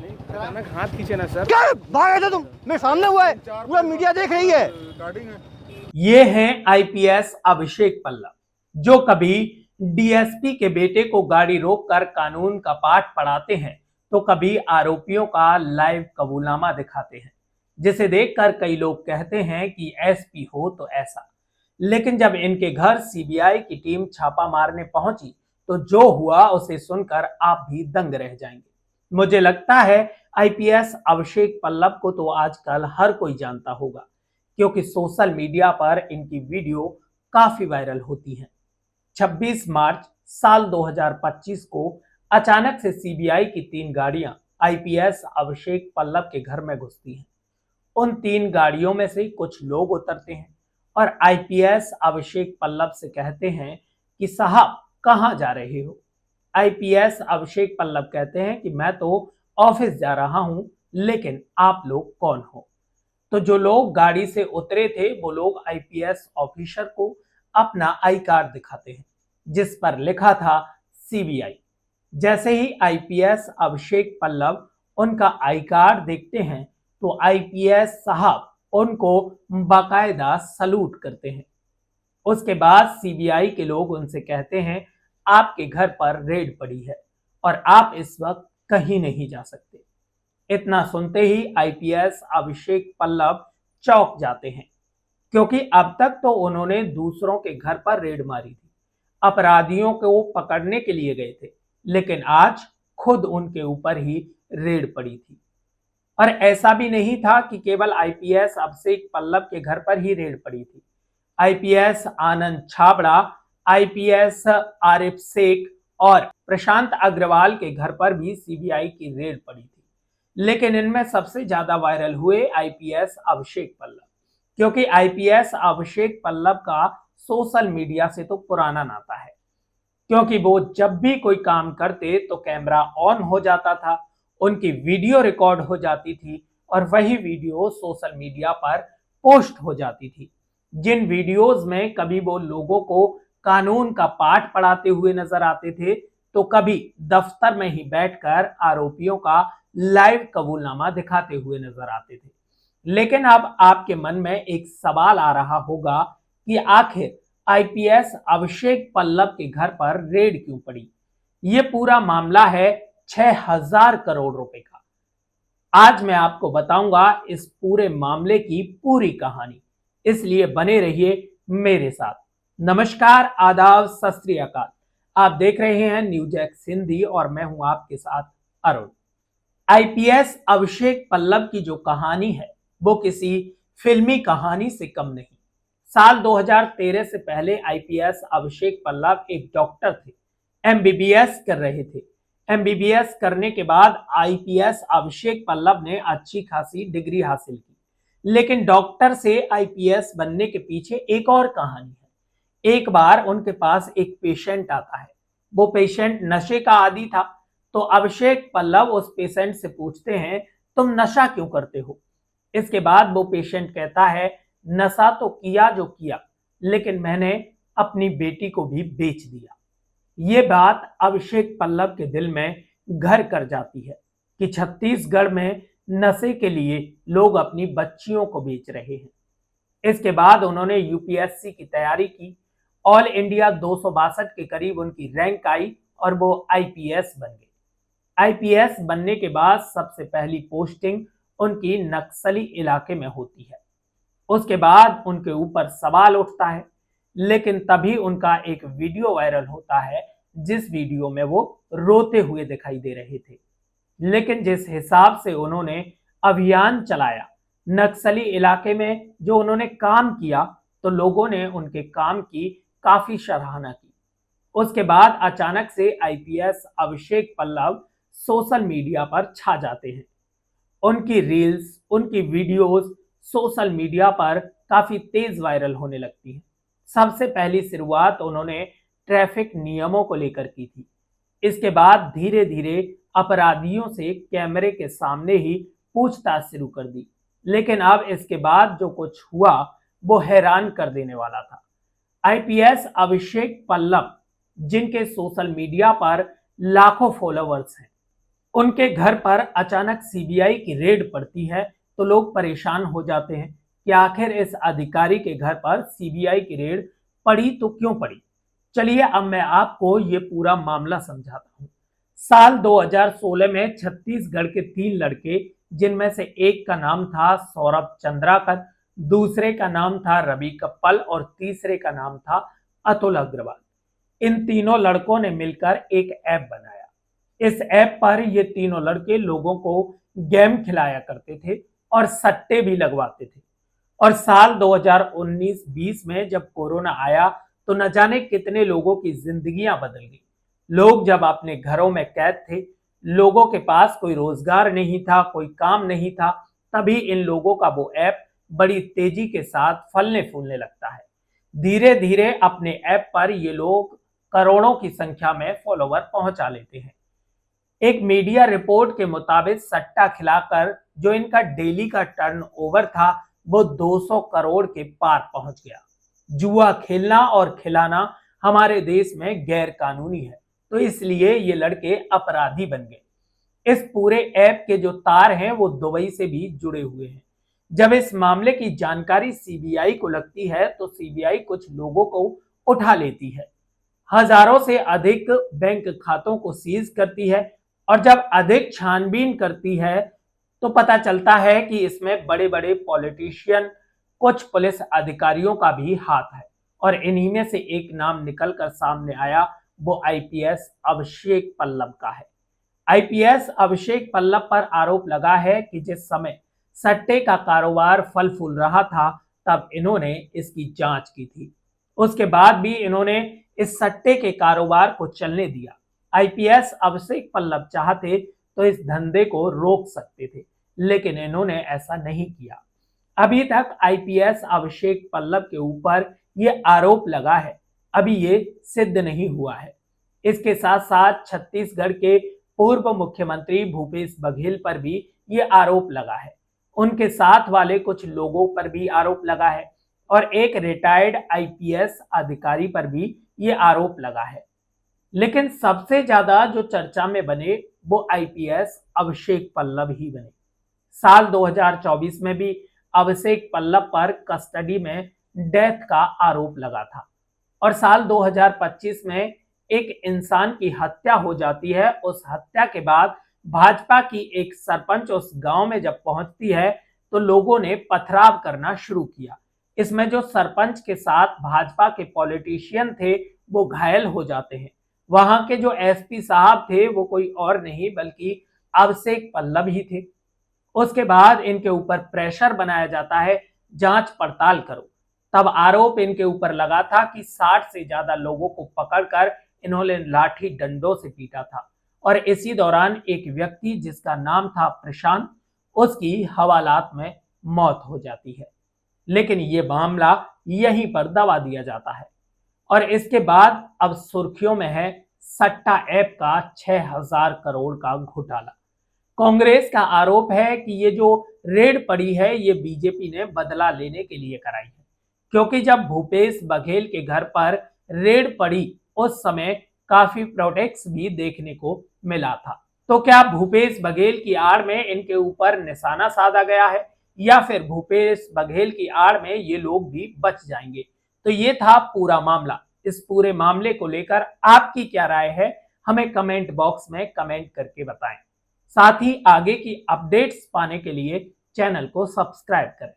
अचानक हाथ खींचे ना सर। क्या भाग थे तुम? मेरे सामने हुआ है, पूरा मीडिया देख रही है। ये हैं आईपीएस अभिषेक पल्लव, जो कभी डीएसपी के बेटे को गाड़ी रोककर कानून का पाठ पढ़ाते हैं तो कभी आरोपियों का लाइव कबूलनामा दिखाते हैं, जिसे देखकर कई लोग कहते हैं कि एसपी हो तो ऐसा। लेकिन जब इनके घर सीबीआई की टीम छापा मारने पहुंची तो जो हुआ उसे सुनकर आप भी दंग रह जाएंगे। मुझे लगता है आईपीएस अभिषेक पल्लव को तो आजकल हर कोई जानता होगा, क्योंकि सोशल मीडिया पर इनकी वीडियो काफी वायरल होती हैं। 26 मार्च साल 2025 को अचानक से सीबीआई की 3 गाड़ियां आईपीएस अभिषेक पल्लव के घर में घुसती हैं। उन 3 गाड़ियों में से कुछ लोग उतरते हैं और आईपीएस अभिषेक पल्लव से कहते हैं कि साहब कहां जा रहे हो। आईपीएस अभिषेक पल्लव कहते हैं कि मैं तो ऑफिस जा रहा हूं, लेकिन आप लोग कौन हो। तो जो लोग गाड़ी से उतरे थे वो लोग आईपीएस ऑफिसर को अपना आई कार्ड दिखाते हैं, जिस पर लिखा था सीबीआई। जैसे ही आईपीएस अभिषेक पल्लव उनका आई कार्ड देखते हैं तो आईपीएस साहब उनको बाकायदा सलूट करते हैं। उसके बाद सीबीआई के लोग उनसे कहते हैं आपके घर पर रेड पड़ी है और आप इस वक्त कहीं नहीं जा सकते। इतना सुनते ही आईपीएस अभिषेक पल्लव चौंक जाते हैं, क्योंकि अब तक तो उन्होंने दूसरों के घर पर रेड मारी थी, अपराधियों को पकड़ने के लिए गए थे, लेकिन आज खुद उनके ऊपर ही रेड पड़ी थी। और ऐसा भी नहीं था कि केवल आईपीएस अभिषेक पल्लव के घर पर ही रेड पड़ी थी। आईपीएस आनंद छाबड़ा, आईपीएस आरिफ शेख और प्रशांत अग्रवाल के घर पर भी सीबीआई की रेड पड़ी थी। लेकिन इनमें सबसे ज्यादा वायरल हुए आईपीएस अभिषेक पल्लव, क्योंकि आईपीएस अभिषेक पल्लव का सोशल मीडिया से तो पुराना नाता है, क्योंकि वो जब भी कोई काम करते तो कैमरा ऑन हो जाता था, उनकी वीडियो रिकॉर्ड हो जाती थी और वही वीडियो सोशल मीडिया पर पोस्ट हो जाती थी। जिन वीडियोस में कभी वो लोगों को कानून का पाठ पढ़ाते हुए नजर आते थे तो कभी दफ्तर में ही बैठकर आरोपियों का लाइव कबूलनामा दिखाते हुए नजर आते थे। लेकिन अब आपके मन में एक सवाल आ रहा होगा कि आखिर आईपीएस अभिषेक पल्लव के घर पर रेड क्यों पड़ी। ये पूरा मामला है 6000 करोड़ रुपए का। आज मैं आपको बताऊंगा इस पूरे मामले की पूरी कहानी, इसलिए बने रहिए मेरे साथ। नमस्कार, आदाब, सत श्री अकाल। आप देख रहे हैं न्यूज एक्स हिंदी और मैं हूं आपके साथ अरुण। आईपीएस अभिषेक पल्लव की जो कहानी है वो किसी फिल्मी कहानी से कम नहीं। साल 2013 से पहले आईपीएस अभिषेक पल्लव एक डॉक्टर थे, एमबीबीएस कर रहे थे। एमबीबीएस करने के बाद आईपीएस अभिषेक पल्लव ने अच्छी खासी डिग्री हासिल की, लेकिन डॉक्टर से आईपीएस बनने के पीछे एक और कहानी है। एक बार उनके पास एक पेशेंट आता है। वो पेशेंट नशे का आदी था, तो अभिषेक पल्लव उस पेशेंट से पूछते हैं तुम नशा क्यों करते हो। इसके बाद वो पेशेंट कहता है नशा तो किया जो किया, लेकिन मैंने अपनी बेटी को भी बेच दिया। ये बात अभिषेक पल्लव के दिल में घर कर जाती है कि छत्तीसगढ़ में नशे के लिए लोग अपनी बच्चियों को बेच रहे हैं। इसके बाद उन्होंने यूपीएससी की तैयारी की। ऑल इंडिया 262 के करीब उनकी रैंक आई और वो आईपीएस बन गए। आईपीएस बनने के बाद सबसे पहली पोस्टिंग उनकी नक्सली इलाके में होती है। उसके बाद उनके ऊपर सवाल उठता है, लेकिन तभी उनका एक वीडियो वायरल होता है जिस वीडियो में वो रोते हुए दिखाई दे रहे थे। लेकिन जिस हिसाब से उन्होंने अभियान चलाया नक्सली इलाके में, जो उन्होंने काम किया, तो लोगों ने उनके काम की काफी सराहना की। उसके बाद अचानक से IPS Abhishek Pallav social media पर छा जाते हैं। उनकी रील्स, उनकी वीडियोस सोशल मीडिया पर काफी तेज वायरल होने लगती हैं। सबसे पहली शुरुआत उन्होंने ट्रैफिक नियमों को लेकर की थी। इसके बाद धीरे धीरे अपराधियों से कैमरे के सामने ही पूछताछ शुरू कर दी। लेकिन अब इसके बाद जो कुछ हुआ वो हैरान कर देने वाला था। आईपीएस अभिषेक पल्लव, जिनके सोशल मीडिया पर लाखों फॉलोवर्स हैं, उनके घर पर अचानक सीबीआई की रेड पड़ती है तो लोग परेशान हो जाते हैं कि आखिर इस अधिकारी के घर पर सीबीआई की रेड पड़ी तो क्यों पड़ी। चलिए अब मैं आपको ये पूरा मामला समझाता हूँ। साल 2016 में छत्तीसगढ़ के 3 लड़के, जिनमें से एक का नाम था सौरभ चंद्राकर, दूसरे का नाम था रवि कप्पल और तीसरे का नाम था अतुल अग्रवाल। इन तीनों लड़कों ने मिलकर एक ऐप बनाया। इस ऐप पर ये तीनों लड़के लोगों को गेम खिलाया करते थे और सट्टे भी लगवाते थे। और साल 2019-20 में जब कोरोना आया तो न जाने कितने लोगों की जिंदगियां बदल गई। लोग जब अपने घरों में कैद थे, लोगों के पास कोई रोजगार नहीं था, कोई काम नहीं था, तभी इन लोगों का वो ऐप बड़ी तेजी के साथ फलने फूलने लगता है। धीरे धीरे अपने ऐप पर ये लोग करोड़ों की संख्या में फॉलोवर पहुंचा लेते हैं। एक मीडिया रिपोर्ट के मुताबिक सट्टा खिलाकर जो इनका डेली का टर्नओवर था वो 200 करोड़ के पार पहुंच गया। जुआ खेलना और खिलाना हमारे देश में गैर कानूनी है, तो इसलिए ये लड़के अपराधी बन गए। इस पूरे ऐप के जो तार हैं वो दुबई से भी जुड़े हुए हैं। जब इस मामले की जानकारी सीबीआई को लगती है तो सीबीआई कुछ लोगों को उठा लेती है, हजारों से अधिक बैंक खातों को सीज करती है और जब अधिक छानबीन करती है तो पता चलता है कि इसमें बड़े बड़े पॉलिटिशियन, कुछ पुलिस अधिकारियों का भी हाथ है। और इन्हीं में से एक नाम निकलकर सामने आया, वो आईपीएस अभिषेक पल्लव का है। आईपीएस अभिषेक पल्लव पर आरोप लगा है कि जिस समय सट्टे का कारोबार फल फूल रहा था तब इन्होंने इसकी जांच की थी। उसके बाद भी इन्होंने इस सट्टे के कारोबार को चलने दिया। आईपीएस अभिषेक पल्लव चाहते तो इस धंधे को रोक सकते थे, लेकिन इन्होंने ऐसा नहीं किया। अभी तक आईपीएस अभिषेक पल्लव के ऊपर ये आरोप लगा है, अभी ये सिद्ध नहीं हुआ है। इसके साथ साथ छत्तीसगढ़ के पूर्व मुख्यमंत्री भूपेश बघेल पर भी ये आरोप लगा है, उनके साथ वाले कुछ लोगों पर भी आरोप लगा है और एक रिटायर्ड आईपीएस अधिकारी पर भी ये आरोप लगा है। लेकिन सबसे ज्यादा जो चर्चा में बने वो आईपीएस अभिषेक पल्लव ही बने। साल 2024 में भी अभिषेक पल्लव पर कस्टडी में डेथ का आरोप लगा था और साल 2025 में एक इंसान की हत्या हो जाती है। उस हत्या के बाद भाजपा की एक सरपंच उस गांव में जब पहुंचती है तो लोगों ने पथराव करना शुरू किया। इसमें जो सरपंच के साथ भाजपा के पॉलिटिशियन थे वो घायल हो जाते हैं। वहां के जो एसपी साहब थे वो कोई और नहीं बल्कि अभिषेक पल्लव ही थे। उसके बाद इनके ऊपर प्रेशर बनाया जाता है, जांच पड़ताल करो। तब आरोप इनके ऊपर लगा था कि 60 से ज्यादा लोगों को पकड़कर इन्होंने लाठी डंडों से पीटा था और इसी दौरान एक व्यक्ति जिसका नाम था प्रशांत, उसकी हवालात में मौत हो जाती है। लेकिन ये मामला यहीं पर दबा दिया जाता है और इसके बाद अब सुर्खियों में है सट्टा ऐप का 6000 करोड़ का घोटाला। कांग्रेस का आरोप है कि ये जो रेड पड़ी है ये बीजेपी ने बदला लेने के लिए कराई है, क्योंकि जब भूपेश बघेल के घर पर रेड पड़ी उस समय काफी प्रोटेक्ट्स भी देखने को मिला था। तो क्या भूपेश बघेल की आड़ में इनके ऊपर निशाना साधा गया है या फिर भूपेश बघेल की आड़ में ये लोग भी बच जाएंगे? तो ये था पूरा मामला। इस पूरे मामले को लेकर आपकी क्या राय है, हमें कमेंट बॉक्स में कमेंट करके बताएं। साथ ही आगे की अपडेट्स पाने के लिए चैनल को सब्सक्राइब करें।